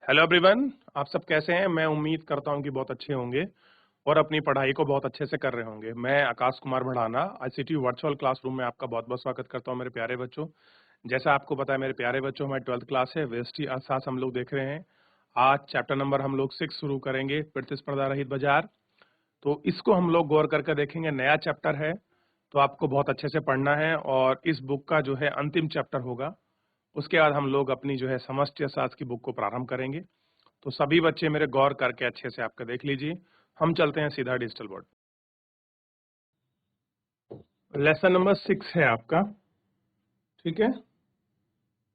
Hello everyone. आप सब कैसे हैं? मैं उम्मीद करता हूं कि बहुत अच्छे होंगे और अपनी पढ़ाई को बहुत अच्छे से कर रहे होंगे। मैं Akash Kumar Bhadana ICT virtual classroom में आपका बहुत बहुत स्वागत करता हूं मेरे प्यारे बच्चों। जैसा आपको पता है मेरे प्यारे बच्चों, हमारी 12th क्लास है, व्यष्टि अर्थशास्त्र हम लोग देख रहे हैं। आज चैप्टर नंबर हम लोग 6 शुरू करेंगे, प्रतिस्पर्धा रहित बाजार। तो इसको हम लोग गौर करके देखेंगे। नया चैप्टर है तो आपको बहुत अच्छे से पढ़ना है और इस बुक का जो है अंतिम चैप्टर होगा। उसके बाद हम लोग अपनी जो है समष्टि अर्थशास्त्र की बुक को प्रारंभ करेंगे। तो सभी बच्चे मेरे गौर करके अच्छे से आपका देख लीजिए। हम चलते हैं सीधा डिजिटल बोर्ड। लेसन नंबर 6 है आपका, ठीक है।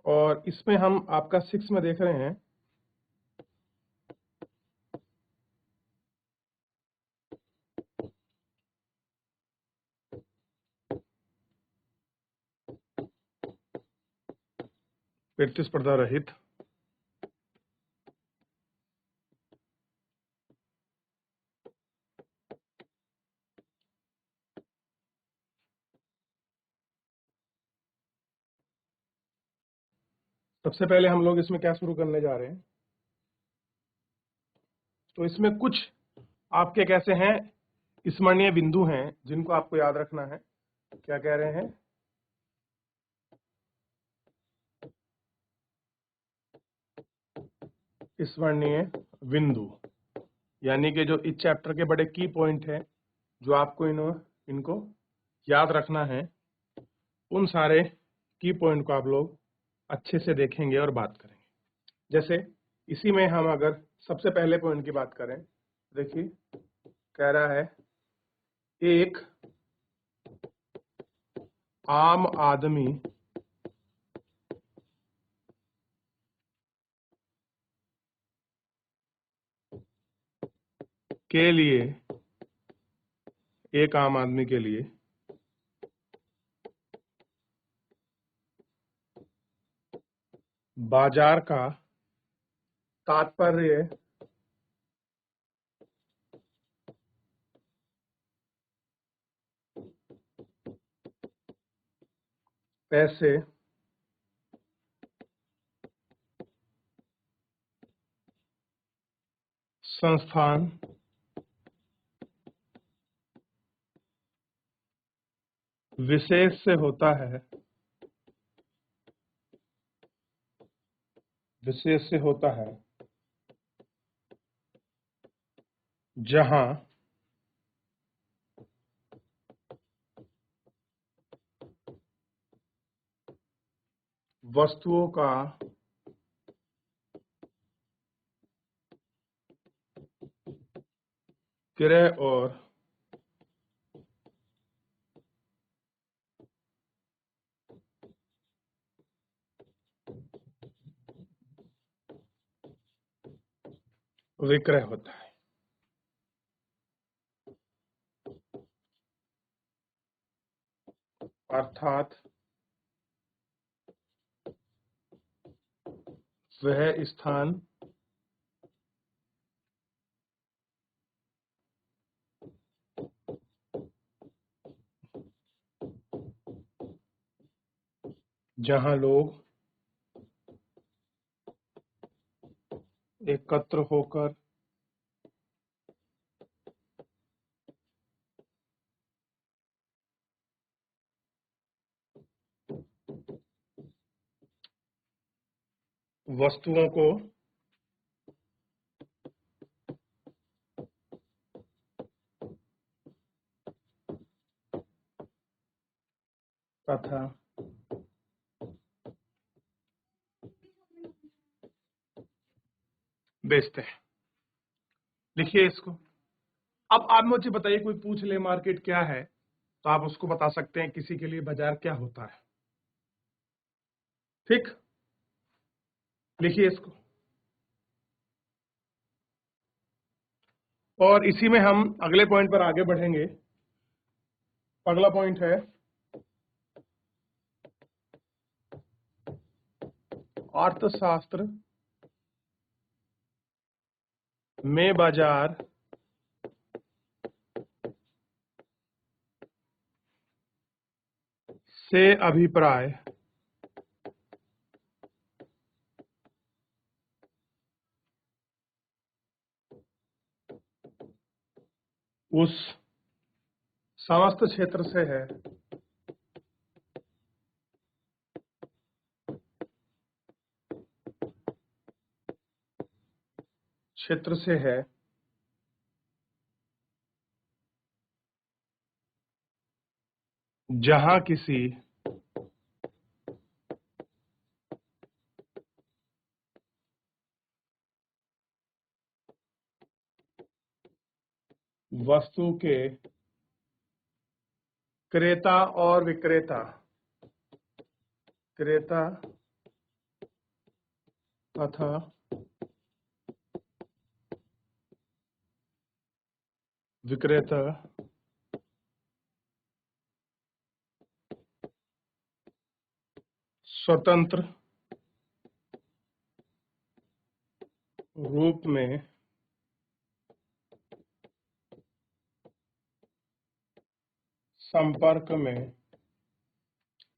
और इसमें हम आपका 6 में देख रहे हैं प्रतिस्पर्धा रहित सबसे पहले हम लोग इसमें क्या शुरू करने जा रहे हैं। तो इसमें कुछ आपके कैसे हैं स्मरणीय बिंदु हैं जिनको आपको याद रखना है। क्या कह रहे हैं? स्मरणीय बिंदु यानी कि जो इस चैप्टर के बड़े की पॉइंट हैं जो आपको इनको याद रखना है। उन सारे की पॉइंट को आप लोग अच्छे से देखेंगे और बात करेंगे। जैसे इसी में हम अगर सबसे पहले पॉइंट की बात करें, देखिए कह रहा है एक आम आदमी के लिए, एक आम आदमी के लिए बाजार का तात्पर्य पैसे, संस्थान, विशेष से होता है, विशेष से होता है जहां वस्तुओं का क्रय और विक्रय होता है। अर्थात वह स्थान जहां लोग एकत्र होकर वस्तुओं को तथा बेचते हैं। लिखिए इसको। अब आप मुझे बताइए, कोई पूछ ले मार्केट क्या है तो आप उसको बता सकते हैं किसी के लिए बाजार क्या होता है। ठीक, लिखिए इसको। और इसी में हम अगले पॉइंट पर आगे बढ़ेंगे। अगला पॉइंट है अर्थशास्त्र में बाजार से अभिप्राय उस समस्त क्षेत्र से है जहां किसी वस्तु के क्रेता और विक्रेता तथा विक्रेता स्वतंत्र रूप में संपर्क में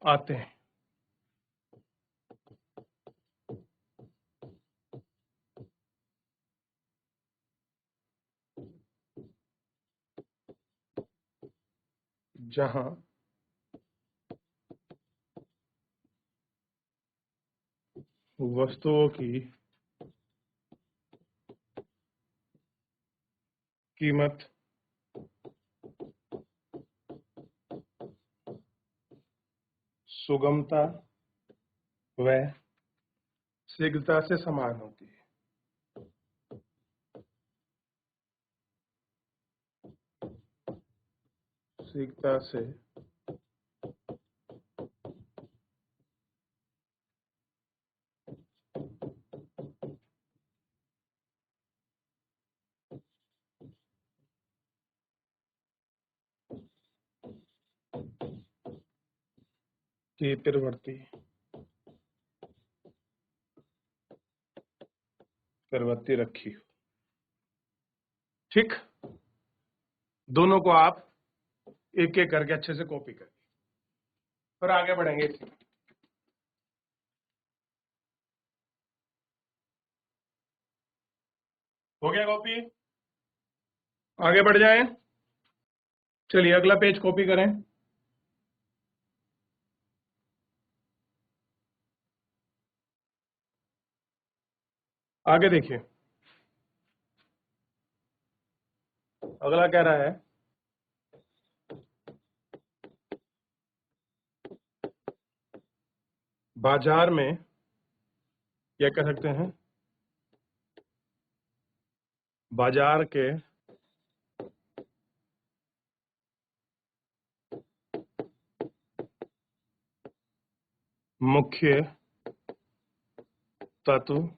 आते हैं। जहां वस्तुओं की कीमत सुगमता व शीघ्रता से समान होती है। शीघ्रता से की प्रवृत्ति रखी हो। ठीक, दोनों को आप एक एक करके अच्छे से कॉपी करिए, फिर आगे बढ़ेंगे। हो गया कॉपी? आगे बढ़ जाएं। चलिए अगला पेज कॉपी करें। आगे देखिए, अगला कह रहा है बाजार में, क्या कह सकते हैं, बाजार के मुख्य तत्व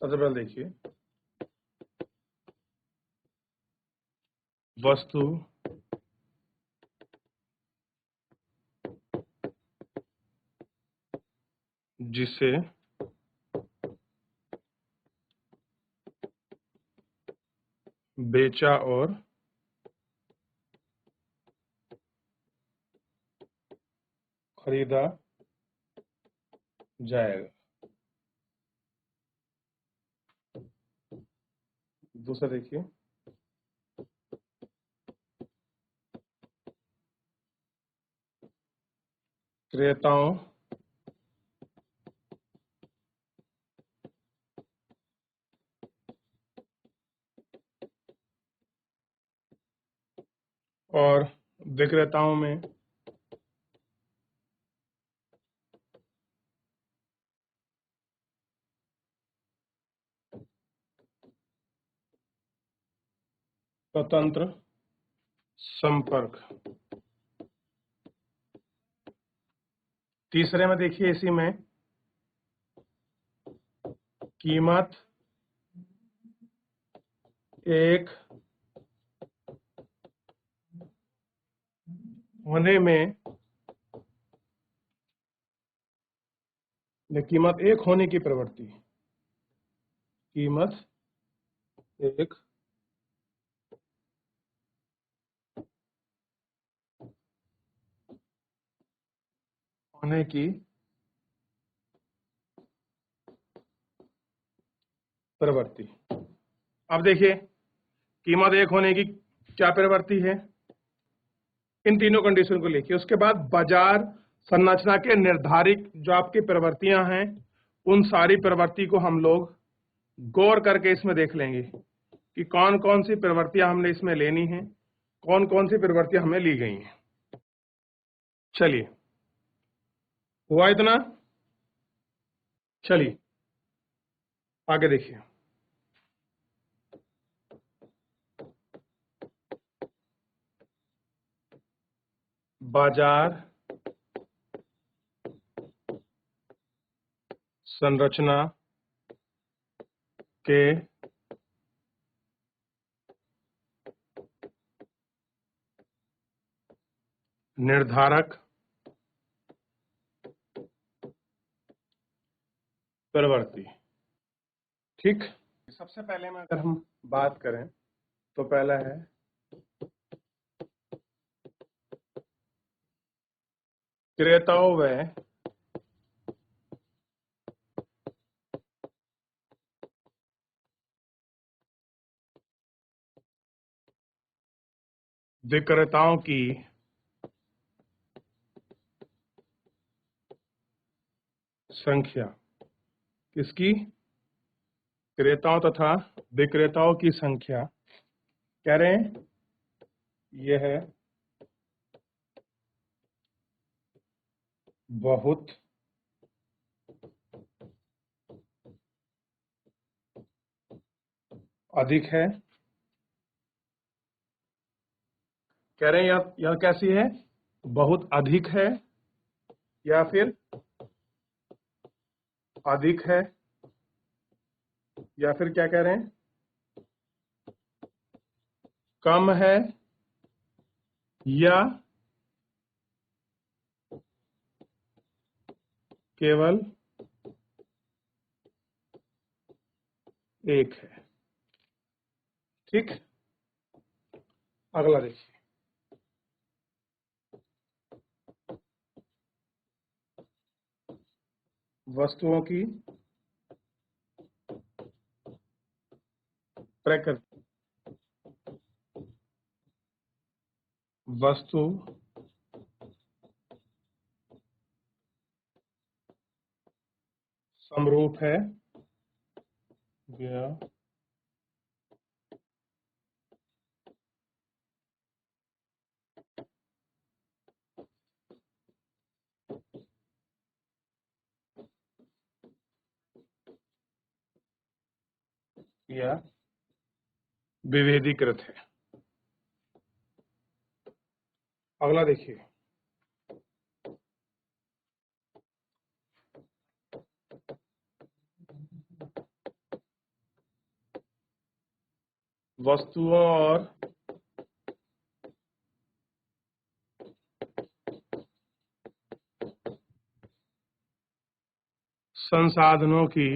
सबसे पहले देखिए, वस्तु जिसे बेचा और खरीदा जाएगा। दूसरा देखिए, क्रेताओं और विक्रेताओं में स्वतंत्र संपर्क। तीसरे में देखिए, इसी में कीमत एक होने में, कीमत एक होने की प्रवृत्ति, कीमत एक होने की प्रवृत्ति। अब देखिए कीमत एक होने की क्या प्रवृत्ति है, इन तीनों कंडीशन को लिखिए। उसके बाद बाजार संरचना के निर्धारित जो आपकी प्रवृत्तियां हैं उन सारी प्रवृत्ति को हम लोग गौर करके इसमें देख लेंगे कि कौन कौन सी प्रवृत्तियां हमने इसमें लेनी है, कौन कौन सी प्रवृत्तियां हमें ली गई हैं। चलिए, हुआ इतना? चलिए आगे देखिए। बाजार संरचना के निर्धारक प्रवृत्ति। ठीक, सबसे पहले में अगर हम बात करें तो पहला है क्रेताओं व विक्रेताओं की संख्या। किसकी? क्रेताओं तथा विक्रेताओं की संख्या। कह रहे हैं यह बहुत अधिक है। कह रहे हैं यह कैसी है? बहुत अधिक है, या फिर अधिक है, या फिर क्या कह रहे हैं? कम है, या केवल एक है। ठीक, अगला देखिए। वस्तुओं की प्रकृति। वस्तु समरूप है या विभेदीकृत है। अगला देखिए। वस्तुओं और संसाधनों की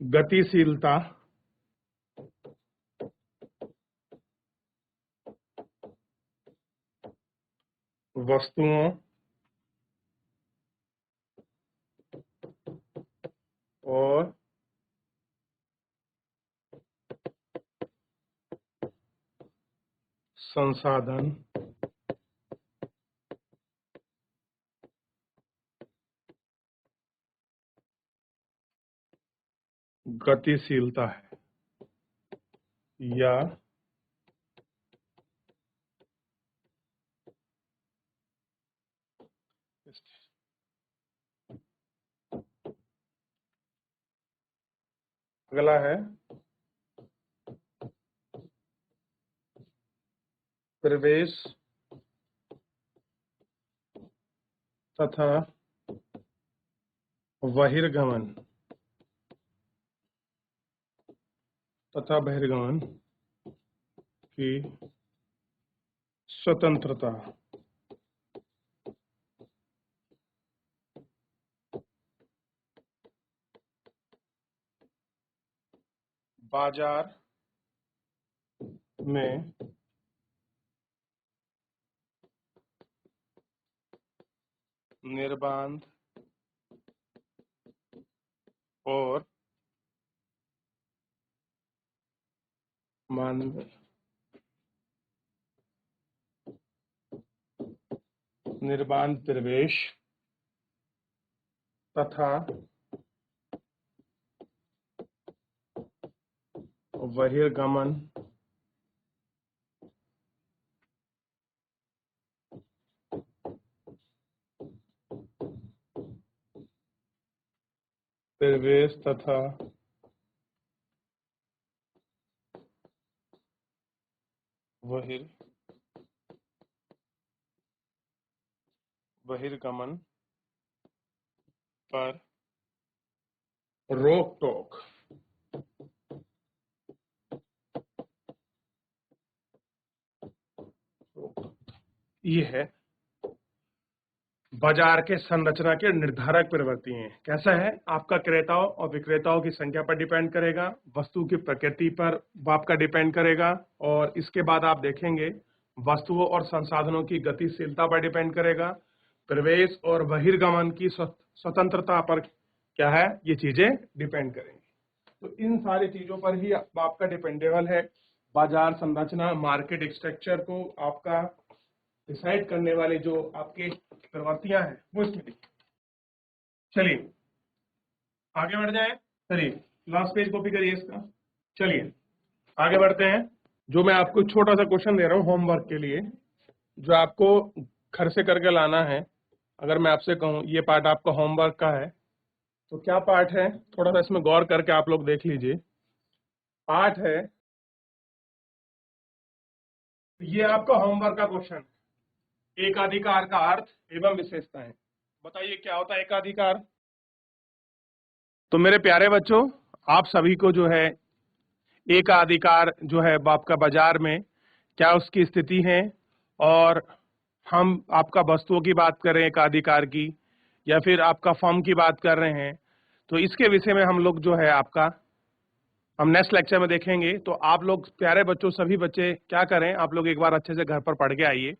गतिशीलता वस्तुओं और संसाधन गतिशीलता है, या अगला है प्रवेश तथा बहिर्गमन की स्वतंत्रता। बाजार में निर्बाध और मानव निर्बाध प्रवेश तथा बहिर्गमन प्रवेश तथा बहिर्गमन पर रोक टोक। ये है बाजार के संरचना के निर्धारक प्रवृत्ति हैं। कैसा है? आपका क्रेताओं और विक्रेताओं की संख्या पर डिपेंड करेगा, वस्तु की प्रकृति पर आपका डिपेंड करेगा, और इसके बाद आप देखेंगे वस्तुओं और संसाधनों की गतिशीलता पर डिपेंड करेगा, प्रवेश और बहिर्गमन की स्वतंत्रता पर क्या है, ये चीजें डिपेंड करेंगी। तो इन सारी चीजों पर ही आपका डिपेंडेबल है बाजार संरचना, मार्केट स्ट्रक्चर को आपका डिसाइड करने वाले जो आपके प्रवृत्तियां हैं वो इसमें लिखी। चलिए आगे बढ़ जाए। चलिए लास्ट पेज कॉपी करिए इसका। चलिए आगे बढ़ते हैं। जो मैं आपको छोटा सा क्वेश्चन दे रहा हूँ होमवर्क के लिए, जो आपको घर से करके लाना है। अगर मैं आपसे कहूँ ये पार्ट आपका होमवर्क का है, तो क्या पार्ट है, थोड़ा सा इसमें गौर करके आप लोग देख लीजिए। पार्ट है, ये आपका होमवर्क का क्वेश्चन है, एकाधिकार का अर्थ एवं विशेषताएं। बताइए क्या होता है एकाधिकार। तो मेरे प्यारे बच्चों, आप सभी को जो है एकाधिकार जो है आपका बाजार में क्या उसकी स्थिति है, और हम आपका वस्तुओं की बात कर रहे हैं एकाधिकार की, या फिर आपका फर्म की बात कर रहे हैं, तो इसके विषय में हम लोग जो है आपका हम नेक्स्ट लेक्चर में देखेंगे। तो आप लोग प्यारे बच्चों, सभी बच्चे क्या करें, आप लोग एक बार अच्छे से घर पर पढ़ के आइए,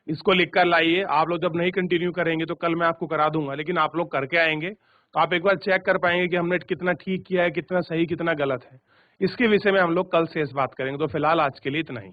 इसको लिख कर लाइए। आप लोग जब नहीं कंटिन्यू करेंगे तो कल मैं आपको करा दूंगा, लेकिन आप लोग करके आएंगे तो आप एक बार चेक कर पाएंगे कि हमने कितना ठीक किया है, कितना सही, कितना गलत है। इसके विषय में हम लोग कल शेष बात करेंगे। तो फिलहाल आज के लिए इतना ही।